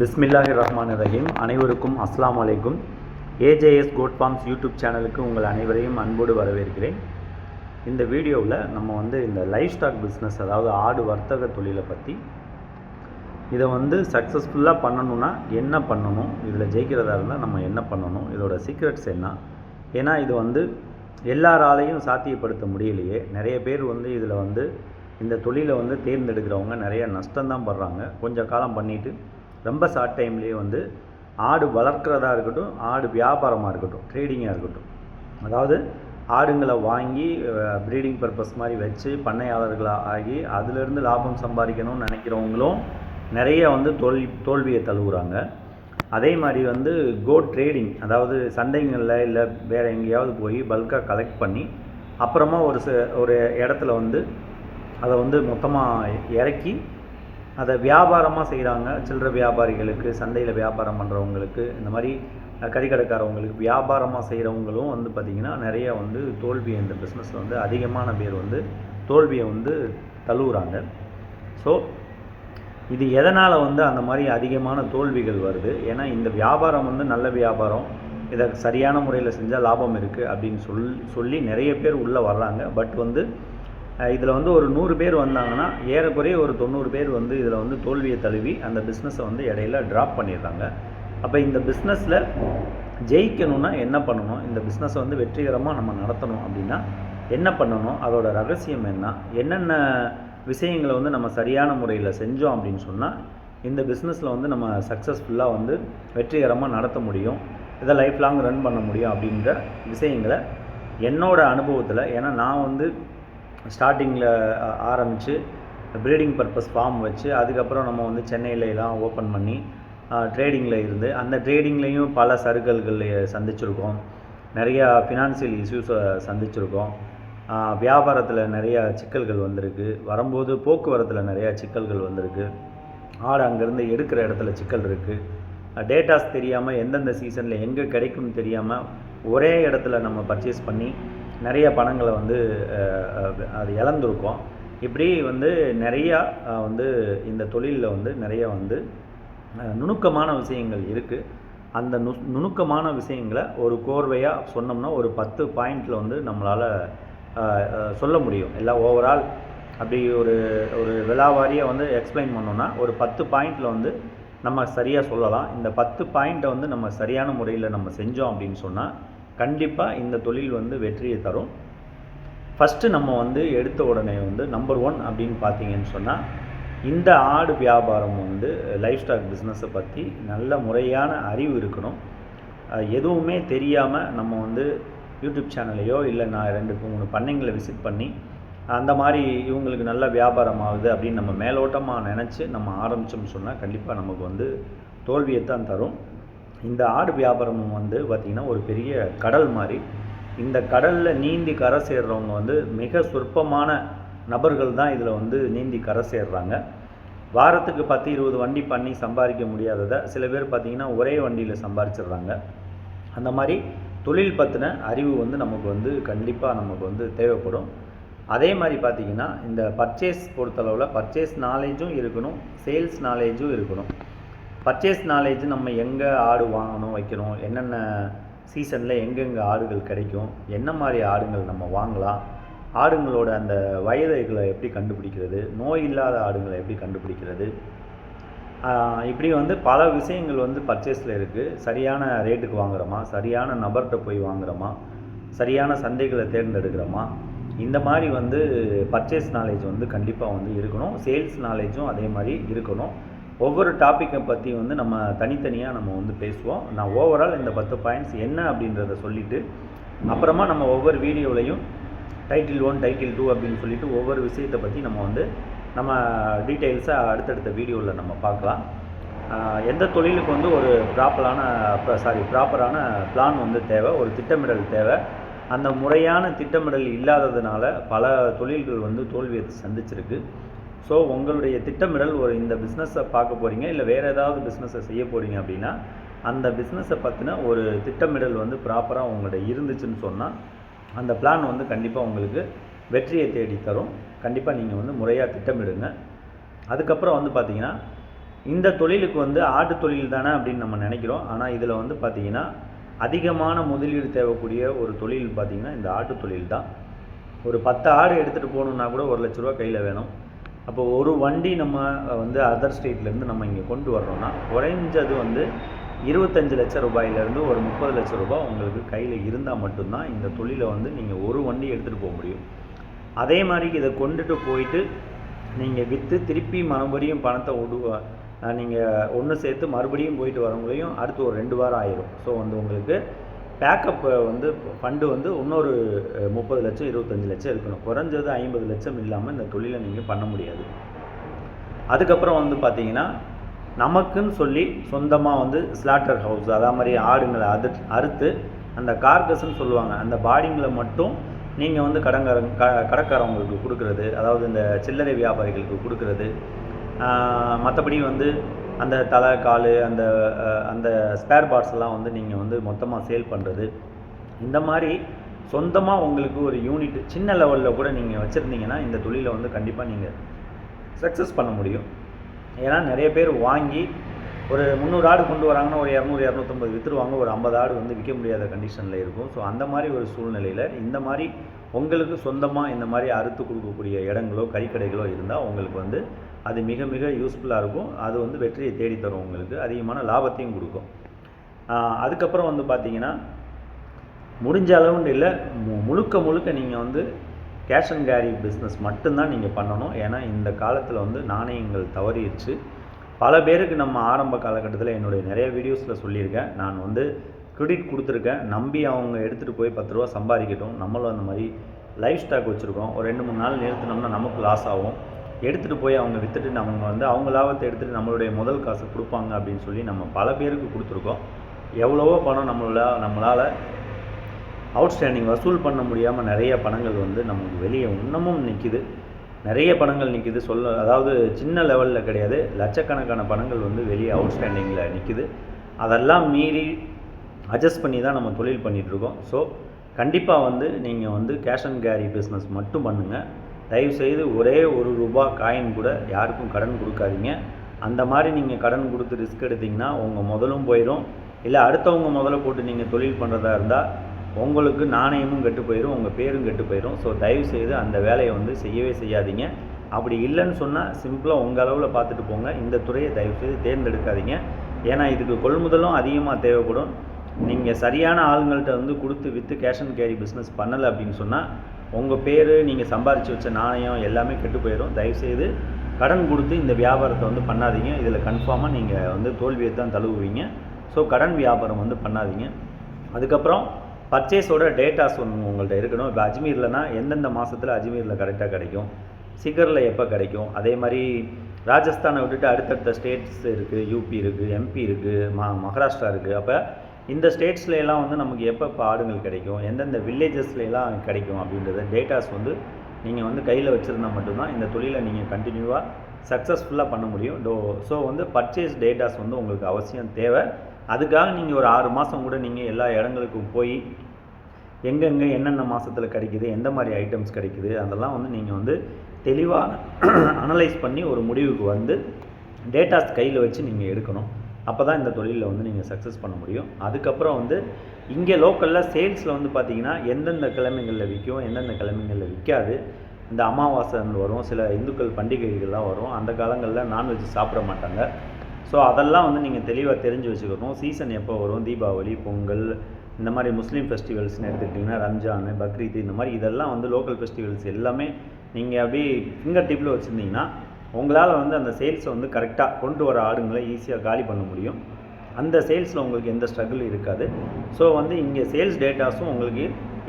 பிஸ்மில்லாஹிர்ரஹ்மானிர்ரஹீம். அனைவருக்கும் அஸ்ஸலாமு அலைக்கும். ஏஜேஎஸ் கோட் ஃபார்ம்ஸ் யூடியூப் சேனலுக்கு உங்கள் அனைவரையும் அன்போடு வரவேற்கிறேன். இந்த வீடியோவில் நம்ம இந்த லைஃப் ஸ்டாக் பிஸ்னஸ், அதாவது ஆடு வர்த்தக தொழிலை பற்றி, இதை சக்ஸஸ்ஃபுல்லாக பண்ணணுன்னா என்ன பண்ணணும், இதில் ஜெயிக்கிறதா இருந்தால் நம்ம என்ன பண்ணணும், இதோட சீக்ரெட்ஸ் என்ன. ஏன்னா இது எல்லாராலையும் சாத்தியப்படுத்த முடியலையே. நிறைய பேர் இதில் இந்த தொழிலை தேர்ந்தெடுக்கிறவங்க நிறைய நஷ்டம்தான் படுறாங்க. கொஞ்சம் காலம் பண்ணிவிட்டு ரொம்ப ஷார்ட் டைம்லேயே ஆடு வளர்க்குறதா இருக்கட்டும், ஆடு வியாபாரமாக இருக்கட்டும், ட்ரேடிங்காக இருக்கட்டும், அதாவது ஆடுங்களை வாங்கி ப்ரீடிங் பர்பஸ் மாதிரி வச்சு பண்ணையாளர்களாக ஆகி அதிலிருந்து லாபம் சம்பாதிக்கணும்னு நினைக்கிறவங்களும் நிறைய தோல்வியை தழுவுறாங்க. அதே மாதிரி கோட் ட்ரேடிங், அதாவது சந்தைகளில் இல்லை வேறு எங்கேயாவது போய் பல்காக கலெக்ட் பண்ணி அப்புறமா ஒரு இடத்துல அதை மொத்தமாக இறக்கி அதை வியாபாரமாக செய்கிறாங்க. சில்லறை வியாபாரிகளுக்கு, சந்தையில் வியாபாரம் பண்ணுறவங்களுக்கு, இந்த மாதிரி கறிக்கடைக்காரவங்களுக்கு வியாபாரமாக செய்கிறவங்களும் பார்த்திங்கன்னா நிறைய தோல்வி, இந்த பிஸ்னஸில் அதிகமான பேர் தோல்வியை தழுவுறாங்க. ஸோ இது எதனால் அந்த மாதிரி அதிகமான தோல்விகள் வருது? ஏன்னா இந்த வியாபாரம் நல்ல வியாபாரம், இதை சரியான முறையில் செஞ்சால் லாபம் இருக்குது அப்படின்னு சொல்லி நிறைய பேர் உள்ளே வர்றாங்க. பட் இதில் ஒரு 100 பேர் வந்தாங்கன்னா ஏறக்குறைய ஒரு 90 பேர் இதில் தோல்வியை தழுவி அந்த பிஸ்னஸை இடையில ட்ராப் பண்ணிடுறாங்க. அப்போ இந்த பிஸ்னஸில் ஜெயிக்கணும்னா என்ன பண்ணணும், இந்த பிஸ்னஸை வெற்றிகரமாக நம்ம நடத்தணும் அப்படின்னா என்ன பண்ணணும், அதோட ரகசியம் என்ன, என்னென்ன விஷயங்களை நம்ம சரியான முறையில் செஞ்சோம் அப்படின்னு சொன்னால் இந்த பிஸ்னஸில் நம்ம சக்ஸஸ்ஃபுல்லாக வெற்றிகரமாக நடத்த முடியும், இதை லைஃப் லாங் ரன் பண்ண முடியும் அப்படின்ற விஷயங்களை என்னோடய அனுபவத்தில். ஏன்னா நான் ஸ்டார்டிங்கில் ஆரம்பித்து ப்ரீடிங் பர்பஸ் ஃபார்ம் வச்சு அதுக்கப்புறம் நம்ம சென்னையிலலாம் ஓப்பன் பண்ணி ட்ரேடிங்கில் இருந்து அந்த ட்ரேடிங்லேயும் பல சறுக்கல்கள் சந்திச்சிருக்கோம், நிறையா ஃபினான்சியல் இஷ்யூஸை சந்திச்சிருக்கோம், வியாபாரத்தில் நிறையா சிக்கல்கள் வந்திருக்கு, வரும்போது போக்குவரத்தில் நிறையா சிக்கல்கள் வந்திருக்கு, ஆடு அங்கேருந்து எடுக்கிற இடத்துல சிக்கல் இருக்குது, டேட்டாஸ் தெரியாமல் எந்தெந்த சீசனில் எங்கே கிடைக்கும்னு தெரியாமல் ஒரே இடத்துல நம்ம பர்ச்சேஸ் பண்ணி நிறைய பணங்களை அது இழந்திருக்கோம். இப்படி நிறையா இந்த தொழிலில் நிறைய நுணுக்கமான விஷயங்கள் இருக்குது. அந்த நுணுக்கமான விஷயங்களை ஒரு கோர்வையாக சொன்னோம்னா ஒரு 10 பாயிண்டில் நம்மளால் சொல்ல முடியும். எல்லாம் ஓவரால் அப்படி ஒரு விலாவாரியாக எக்ஸ்பிளைன் பண்ணோன்னா ஒரு 10 பாயிண்டில் நம்ம சரியாக சொல்லலாம். இந்த 10 பாயிண்ட்டை நம்ம சரியான முறையில் நம்ம செஞ்சோம் அப்படின்னு சொன்னால் கண்டிப்பாக இந்த தொழில் வெற்றியை தரும். ஃபஸ்ட்டு நம்ம எடுத்த உடனே நம்பர் 1 அப்படின்னு பார்த்தீங்கன்னு சொன்னால் இந்த ஆடு வியாபாரம் லைஃப் ஸ்டாக் பிஸ்னஸை பற்றி நல்ல முறையான அறிவு இருக்கணும். எதுவுமே தெரியாமல் நம்ம யூடியூப் சேனலையோ இல்லை நான் 2-3 பண்ணைங்களை விசிட் பண்ணி அந்த மாதிரி இவங்களுக்கு நல்ல வியாபாரம் ஆகுது அப்படின்னு நம்ம மேலோட்டமாக நினச்சி நம்ம ஆரம்பித்தோம்னு சொன்னால் கண்டிப்பாக நமக்கு தோல்வியை தான் தரும். இந்த ஆடு வியாபாரமும் பார்த்திங்கன்னா ஒரு பெரிய கடல் மாதிரி. இந்த கடலில் நீந்தி கரை சேர்றவங்க மிக சொற்பமான நபர்கள் தான் இதில் நீந்தி கரை சேர்றாங்க. வாரத்துக்கு 10-20 வண்டி பண்ணி சம்பாதிக்க முடியாததை சில பேர் பார்த்திங்கன்னா ஒரே வண்டியில் சம்பாதிச்சிடுறாங்க. அந்த மாதிரி தொழில் பற்றின அறிவு நமக்கு கண்டிப்பாக நமக்கு தேவைப்படும். அதே மாதிரி பார்த்திங்கன்னா இந்த பர்ச்சேஸ் பொறுத்தளவில் பர்ச்சேஸ் நாலேஜும் இருக்கணும், சேல்ஸ் நாலேஜும் இருக்கணும். பர்ச்சேஸ் நாலேஜ் நம்ம எங்கே ஆடு வாங்கணும் வைக்கணும், என்னென்ன சீசனில் எங்கெங்கே ஆடுகள் கிடைக்கும், என்ன மாதிரி ஆடுங்கள் நம்ம வாங்கலாம், ஆடுங்களோட அந்த வயதுகளை எப்படி கண்டுபிடிக்கிறது, நோய் இல்லாத ஆடுங்களை எப்படி கண்டுபிடிக்கிறது, இப்படி பல விஷயங்கள் பர்ச்சேஸில் இருக்குது. சரியான ரேட்டுக்கு வாங்குகிறோமா, சரியான நபர்கிட்ட போய் வாங்குகிறோமா, சரியான சந்தைகளை தேர்ந்தெடுக்கிறோமா, இந்த மாதிரி பர்ச்சேஸ் நாலேஜ் கண்டிப்பாக இருக்கணும். சேல்ஸ் நாலேஜும் அதே மாதிரி இருக்கணும். ஒவ்வொரு டாப்பிக்கை பற்றி நம்ம தனித்தனியாக நம்ம பேசுவோம். நான் ஓவரால் இந்த 10 பாயிண்ட்ஸ் என்ன அப்படின்றத சொல்லிவிட்டு அப்புறமா நம்ம ஒவ்வொரு வீடியோவிலையும் டைட்டில் 1 டைட்டில் 2 அப்படின்னு சொல்லிவிட்டு ஒவ்வொரு விஷயத்தை பற்றி நம்ம டீட்டெயில்ஸாக அடுத்தடுத்த வீடியோவில் நம்ம பார்க்கலாம். எந்த தொழிலுக்கு ஒரு ப்ராப்பரான பிளான் தேவை, ஒரு திட்டமிடல் தேவை. அந்த முறையான திட்டமிடல் இல்லாததுனால பல தொழில்கள் தோல்வியை சந்திச்சிருக்கு. ஸோ உங்களுடைய திட்டமிடல் இந்த பிஸ்னஸை பார்க்க போகிறீங்க இல்லை வேறு ஏதாவது பிஸ்னஸை செய்ய போகிறீங்க அப்படின்னா அந்த பிஸ்னஸை பற்றின ஒரு திட்டமிடல் ப்ராப்பராக உங்கள்கிட்ட இருந்துச்சுன்னு சொன்னால் அந்த பிளான் கண்டிப்பாக உங்களுக்கு வெற்றியை தேடி தரும். கண்டிப்பாக நீங்கள் முறையாக திட்டமிடுங்க. அதுக்கப்புறம் பார்த்திங்கன்னா இந்த தொழிலுக்கு வந்து ஆட்டு தொழில் தானே அப்படின்னு நம்ம நினைக்கிறோம். ஆனால் இதில் வந்து பார்த்திங்கன்னா அதிகமான முதலீடு தேவைக்கூடிய ஒரு தொழில் பார்த்திங்கன்னா இந்த ஆட்டு தொழில் தான். ஒரு 10 ஆடு எடுத்துகிட்டு போகணுன்னா கூட 1 லட்ச ரூபா கையில் வேணும். அப்போ ஒரு வண்டி நம்ம வந்து அதர் ஸ்டேட்லேருந்து நம்ம இங்கே கொண்டு வர்றோம்னா குறைஞ்சது வந்து 25 லட்சம் ரூபாயிலேருந்து ஒரு 30 லட்சம் ரூபாய் உங்களுக்கு கையில் இருந்தால் மட்டும்தான் இந்த தொழிலை வந்து நீங்கள் ஒரு வண்டி எடுத்துகிட்டு போக முடியும். அதே மாதிரி இதை கொண்டுட்டு போயிட்டு நீங்கள் விற்று திருப்பி மறுபடியும் பணத்தை நீங்கள் ஒன்று சேர்த்து மறுபடியும் போயிட்டு வரவங்களையும் அடுத்து ஒரு 2 வாரம் ஆயிரும். ஸோ வந்து உங்களுக்கு பேக்கப் வந்து ஃபண்டு வந்து இன்னொரு 30 லட்சம் 25 லட்சம் இருக்கணும். குறைஞ்சது 50 லட்சம் இல்லாமல் இந்த தொழிலை நீங்கள் பண்ண முடியாது. அதுக்கப்புறம் வந்து பார்த்திங்கன்னா நமக்குன்னு சொல்லி சொந்தமாக வந்து ஸ்லாட்டர் ஹவுஸ் அதே மாதிரி ஆடுங்களை அறுத்து அந்த கார்கஸ்ன்னு சொல்லுவாங்க அந்த பாடிங்களை மட்டும் நீங்கள் வந்து கடைக்காரவங்களுக்கு கொடுக்குறது, அதாவது இந்த சில்லறை வியாபாரிகளுக்கு கொடுக்குறது. மற்றபடி வந்து அந்த தலை கால் அந்த அந்த ஸ்பேர் பார்ட்ஸ்லாம் வந்து நீங்கள் வந்து மொத்தமாக சேல் பண்ணுறது. இந்த மாதிரி சொந்தமாக உங்களுக்கு ஒரு யூனிட் சின்ன லெவலில் கூட நீங்கள் வச்சுருந்தீங்கன்னா இந்த தொழிலை வந்து கண்டிப்பாக நீங்கள் சக்ஸஸ் பண்ண முடியும். ஏன்னா நிறைய பேர் வாங்கி ஒரு 300 ஆடு கொண்டு வராங்கன்னா ஒரு 200 250 விற்றுருவாங்க. ஒரு 50 ஆடு வந்து விற்க முடியாத கண்டிஷனில் இருக்கும். ஸோ அந்த மாதிரி ஒரு சூழ்நிலையில் இந்த மாதிரி உங்களுக்கு சொந்தமாக இந்த மாதிரி அறுத்து கொடுக்கக்கூடிய இடங்களோ கறிக்கடைகளோ இருந்தால் உங்களுக்கு வந்து அது மிக மிக யூஸ்ஃபுல்லாக இருக்கும். அது வந்து வெற்றியை தேடித்தரும், உங்களுக்கு அதிகமான லாபத்தையும் கொடுக்கும். அதுக்கப்புறம் வந்து பார்த்திங்கன்னா முடிஞ்ச அளவுன்னு இல்லை, முழுக்க நீங்கள் வந்து கேஷ் அண்ட் கேரி பிஸ்னஸ் மட்டும்தான் நீங்கள் பண்ணணும். ஏன்னா இந்த காலத்தில் வந்து நாணயங்கள் தவறிடுச்சு. பல பேருக்கு நம்ம ஆரம்ப காலகட்டத்தில் என்னுடைய நிறைய வீடியோஸில் சொல்லியிருக்கேன். நான் வந்து கிரெடிட் கொடுத்துருக்கேன், நம்பி அவங்க எடுத்துகிட்டு போய் 10 ரூபா சம்பாதிக்கட்டும். நம்மளும் அந்த மாதிரி லைஃப் ஸ்டாக் வச்சுருக்கோம். ஒரு 2-3 நாள் நிறுத்தினோம்னா நமக்கு லாஸ் ஆகும். எடுத்துகிட்டு போய் அவங்க விற்றுட்டு நம்ம வந்து அவங்க லாபத்தை எடுத்துகிட்டு நம்மளுடைய முதல் காசு கொடுப்பாங்க அப்படின்னு சொல்லி நம்ம பல பேருக்கு கொடுத்துருக்கோம். எவ்வளவோ பணம் நம்மளால் அவுட்ஸ்டாண்டிங் வசூல் பண்ண முடியாமல் நிறைய பணங்கள் வந்து நமக்கு வெளியே இன்னமும் நிற்கிது. நிறைய பணங்கள் நிற்கிது. அதாவது சின்ன லெவலில் கிடையாது, லட்சக்கணக்கான பணங்கள் வந்து வெளியே அவுட்ஸ்டாண்டிங்கில் நிற்கிது. அதெல்லாம் மீறி அட்ஜஸ்ட் பண்ணி தான் நம்ம தொழில் பண்ணிகிட்ருக்கோம். ஸோ கண்டிப்பாக வந்து நீங்கள் வந்து கேஷ் அண்ட் கேரி பிஸ்னஸ் மட்டும் பண்ணுங்கள். தயவுசெய்து ஒரே ₹1 காயின் கூட யாருக்கும் கடன் கொடுக்காதீங்க. அந்த மாதிரி நீங்கள் கடன் கொடுத்து ரிஸ்க் எடுத்திங்கன்னா உங்கள் முதலும் போயிடும். இல்லை அடுத்தவங்க முதல்ல போட்டு நீங்கள் தொழில் பண்ணுறதா இருந்தால் உங்களுக்கு நாணயமும் கெட்டு போயிடும், உங்கள் பேரும் கெட்டு போயிடும். ஸோ தயவுசெய்து அந்த வேலையை வந்து செய்யவே செய்யாதீங்க. அப்படி இல்லைன்னு சொன்னால் சிம்பிளாக உங்கள் அளவில் பார்த்துட்டு போங்க. இந்த துறையை தயவுசெய்து தேர்ந்தெடுக்காதீங்க. ஏன்னா இதுக்கு கொள்முதலும் அதிகமாக தேவைப்படும். நீங்கள் சரியான ஆளுங்கள்கிட்ட வந்து கொடுத்து விற்று கேஷ் அண்ட் கேரி பிஸ்னஸ் பண்ணலை அப்படின்னு சொன்னால் உங்கள் பேர் நீங்கள் சம்பாரித்து வச்ச நாணயம் எல்லாமே கெட்டு போயிடும். தயவுசெய்து கடன் கொடுத்து இந்த வியாபாரத்தை வந்து பண்ணாதீங்க. இதில் கன்ஃபார்மாக நீங்கள் வந்து தோல்வியை தான் தழுவுவீங்க. ஸோ கடன் வியாபாரம் வந்து பண்ணாதீங்க. அதுக்கப்புறம் பர்ச்சேஸோட டேட்டாஸ் ஒன்று உங்கள்கிட்ட இருக்கணும். இப்போ அஜ்மீர்லனா எந்தெந்த மாதத்தில் அஜ்மீரில் கரெக்டாக கிடைக்கும், சிகரில் எப்போ கிடைக்கும், அதே மாதிரி ராஜஸ்தானை விட்டுட்டு அடுத்தடுத்த ஸ்டேட்ஸ் இருக்குது, யூபி இருக்குது, எம்பி இருக்குது, மகாராஷ்டிரா இருக்குது. அப்போ இந்த ஸ்டேட்ஸ்லாம் வந்து நமக்கு எப்போ ஆடுகள் கிடைக்கும், எந்தெந்த வில்லேஜஸ்லாம் கிடைக்கும் அப்படின்றத டேட்டாஸ் வந்து நீங்கள் வந்து கையில் வச்சுருந்தால் மட்டும்தான் இந்த தொழிலை நீங்கள் கண்டினியூவாக சக்ஸஸ்ஃபுல்லாக பண்ண முடியும். ஸோ வந்து பர்ச்சேஸ் டேட்டாஸ் வந்து உங்களுக்கு அவசியம் தேவை. அதுக்காக நீங்கள் ஒரு 6 மாதம் கூட நீங்கள் எல்லா இடங்களுக்கும் போய் எங்கெங்கே என்னென்ன மாதத்தில் கிடைக்குது, எந்த மாதிரி ஐட்டம்ஸ் கிடைக்குது, அதெல்லாம் வந்து நீங்கள் வந்து தெளிவாக அனலைஸ் பண்ணி ஒரு முடிவுக்கு வந்து டேட்டாஸ் கையில் வச்சு நீங்கள் எடுக்கணும். அப்போ தான் இந்த தொழிலில் வந்து நீங்கள் சக்ஸஸ் பண்ண முடியும். அதுக்கப்புறம் வந்து இங்கே லோக்கலில் சேல்ஸில் வந்து பார்த்திங்கன்னா எந்தெந்த கிழமைகளில் விற்கும், எந்தெந்த கிழமைகளில் விற்காது. இந்த அமாவாசைன்னு வரும், சில இந்துக்கள் பண்டிகைகள்லாம் வரும். அந்த காலங்களில் நான்வெஜ் சாப்பிட மாட்டாங்க. ஸோ அதெல்லாம் வந்து நீங்கள் தெளிவாக தெரிஞ்சு வச்சுக்கணும். சீசன் எப்போ வரும், தீபாவளி, பொங்கல், இந்த மாதிரி முஸ்லீம் ஃபெஸ்டிவல்ஸ்னு எடுத்துக்கிட்டிங்கன்னா ரம்ஜான், பக்ரீத், இந்த மாதிரி இதெல்லாம் வந்து லோக்கல் ஃபெஸ்டிவல்ஸ் எல்லாமே நீங்கள் அப்படியே ஃபிங்கர் டிப்பில் வச்சுருந்தீங்கன்னா உங்களால் வந்து அந்த சேல்ஸை வந்து கரெக்டாக கொண்டு வர ஆடுங்களை ஈஸியாக காலி பண்ண முடியும். அந்த சேல்ஸில் உங்களுக்கு எந்த ஸ்ட்ரகிள் இருக்காது. ஸோ வந்து இங்கே சேல்ஸ் டேட்டாஸும் உங்களுக்கு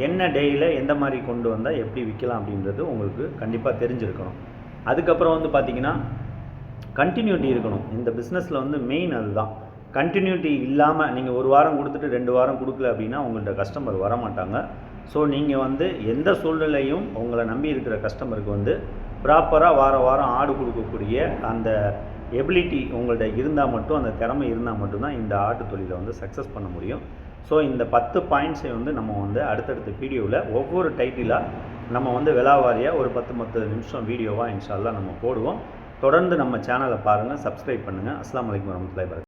என்ன டேயில் எந்த மாதிரி கொண்டு வந்தால் எப்படி விற்கலாம் அப்படின்றது உங்களுக்கு கண்டிப்பாக தெரிஞ்சிருக்கணும். அதுக்கப்புறம் வந்து பார்த்திங்கன்னா கண்டினியூட்டி இருக்கணும். இந்த பிஸ்னஸில் வந்து மெயின் அதுதான். கண்டினியூட்டி இல்லாமல் நீங்கள் ஒரு வாரம் கொடுத்துட்டு 2 வாரம் கொடுக்கல அப்படின்னா உங்கள்கிட்ட கஸ்டமர் வரமாட்டாங்க. ஸோ நீங்கள் வந்து எந்த சூழ்நிலையும் உங்களை நம்பி இருக்கிற கஸ்டமருக்கு வந்து ப்ராப்பராக வாரம் ஆடு கொடுக்கக்கூடிய அந்த எபிலிட்டி உங்கள்கிட்ட இருந்தால் மட்டும், அந்த திறமை இருந்தால் மட்டும்தான் இந்த ஆட்டு தொழிலை வந்து சக்ஸஸ் பண்ண முடியும். ஸோ இந்த 10 பாயிண்ட்ஸை வந்து நம்ம வந்து அடுத்தடுத்த வீடியோவில் ஒவ்வொரு டைட்டிலாக நம்ம வந்து விலாவாரியாக ஒரு 10 நிமிஷம் வீடியோவாக இன்ஷால்லா நம்ம போடுவோம். தொடர்ந்து நம்ம சேனலை பாருங்கள், சப்ஸ்கிரைப் பண்ணுங்கள். அஸ்ஸலாமு அலைக்கும் வரஹ்மத்துல்லாஹி வபரகாத்துஹு.